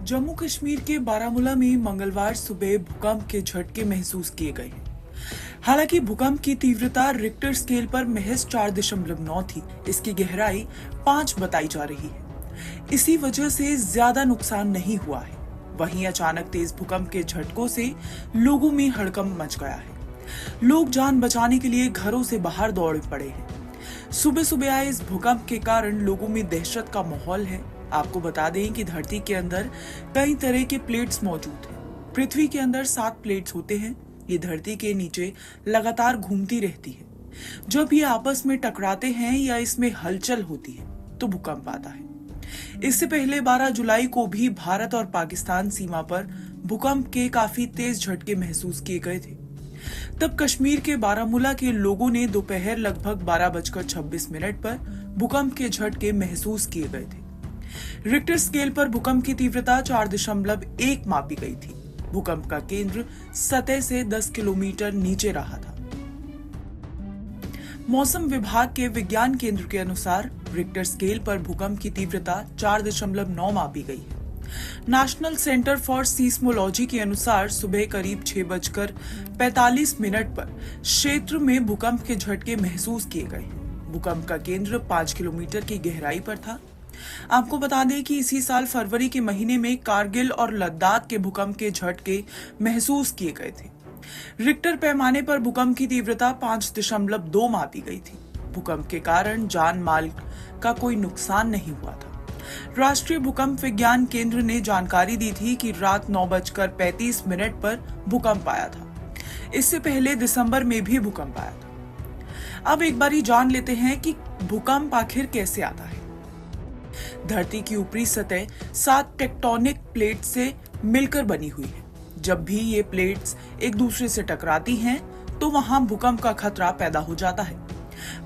जम्मू कश्मीर के बारामूला में मंगलवार सुबह भूकंप के झटके महसूस किए गए हैं। हालांकि भूकंप की तीव्रता रिक्टर स्केल पर महज 4.9 थी। इसकी गहराई 5 बताई जा रही है। इसी वजह से ज्यादा नुकसान नहीं हुआ है। वहीं अचानक तेज भूकंप के झटकों से लोगों में हड़कंप मच गया है। लोग जान बचाने के लिए घरों से बाहर दौड़ पड़े हैं। सुबह सुबह आए इस भूकंप के कारण लोगों में दहशत का माहौल है। आपको बता दें कि धरती के अंदर कई तरह के प्लेट्स मौजूद हैं। पृथ्वी के अंदर 7 प्लेट्स होते हैं। ये धरती के नीचे लगातार घूमती रहती है। जब ये आपस में टकराते हैं या इसमें हलचल होती है तो भूकंप आता है। इससे पहले 12 जुलाई को भी भारत और पाकिस्तान सीमा पर भूकंप के काफी तेज झटके महसूस किए गए थे। तब कश्मीर के बारामूला के लोगों ने दोपहर लगभग 12:26 पर भूकंप के झटके महसूस किए गए थे। रिक्टर स्केल पर भूकंप की तीव्रता 4.1 मापी गई थी। भूकंप का केंद्र सतह से 10 किलोमीटर नीचे रहा था। मौसम विभाग के विज्ञान केंद्र के अनुसार रिक्टर स्केल पर भूकंप की तीव्रता 4.9 मापी गई है। नेशनल सेंटर फॉर सीस्मोलॉजी के अनुसार सुबह करीब 6:45 पर क्षेत्र में भूकंप के झटके महसूस किए गए। भूकंप का केंद्र 5 किलोमीटर की गहराई पर था। आपको बता दें कि इसी साल फरवरी के महीने में कारगिल और लद्दाख के भूकंप के झटके महसूस किए गए थे। रिक्टर पैमाने पर भूकंप की तीव्रता 5.2 मापी गई थी। भूकंप के कारण जान माल का कोई नुकसान नहीं हुआ था। राष्ट्रीय भूकंप विज्ञान केंद्र ने जानकारी दी थी कि रात 9:35 पर भूकंप आया था। इससे पहले दिसंबर में भी भूकंप आया था। अब एक बारी जान लेते हैं कि भूकंप आखिर कैसे आता है। धरती की ऊपरी सतह 7 टेक्टोनिक प्लेट से मिलकर बनी हुई है। जब भी ये प्लेट्स एक दूसरे से टकराती हैं, तो वहां भूकंप का खतरा पैदा हो जाता है।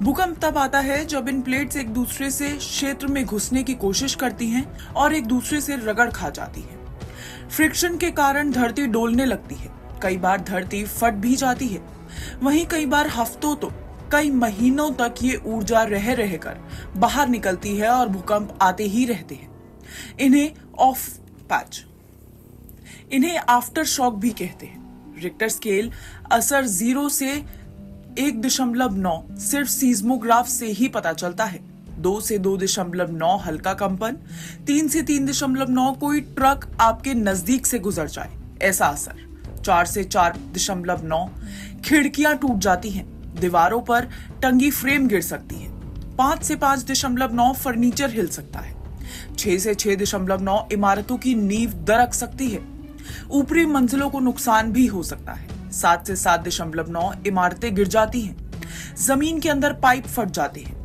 भूकंप तब आता है जब इन प्लेट्स एक दूसरे से क्षेत्र में घुसने की कोशिश करती हैं और एक दूसरे से रगड़ खा जाती हैं। फ्रिक्शन के कारण धरती डोलने लगती है। कई बार धरती फट भी जाती है। वहीं कई बार हफ्तों तो कई महीनों तक ये ऊर्जा रह रहकर बाहर निकलती है और भूकंप आते ही रहते हैं। इन्हें आफ्टर शॉक भी कहते हैं। रिक्टर स्केल असर 0 से 1.9 सिर्फ सीज्मोग्राफ से ही पता चलता है। 2 से 2.9 हल्का कंपन, 3 से 3.9 कोई ट्रक आपके नजदीक से गुजर जाए ऐसा असर, 4 से 4.9 खिड़कियां टूट जाती हैं, दीवारों पर टंगी फ्रेम गिर सकती है, 5 से 5.9 फर्नीचर हिल सकता है, 6 से 6.9 इमारतों की नींव दरक सकती है, ऊपरी मंजिलों को नुकसान भी हो सकता है, 7 से 7.9 इमारतें गिर जाती हैं, जमीन के अंदर पाइप फट जाते हैं,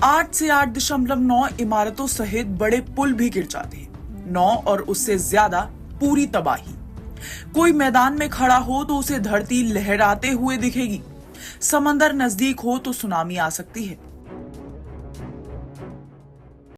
8 से 8.9 इमारतों सहित बड़े पुल भी गिर जाते हैं, 9 और उससे ज्यादा पूरी तबाही। कोई मैदान में खड़ा हो तो उसे धरती लहराते हुए दिखेगी। समंदर नजदीक हो तो सुनामी आ सकती है।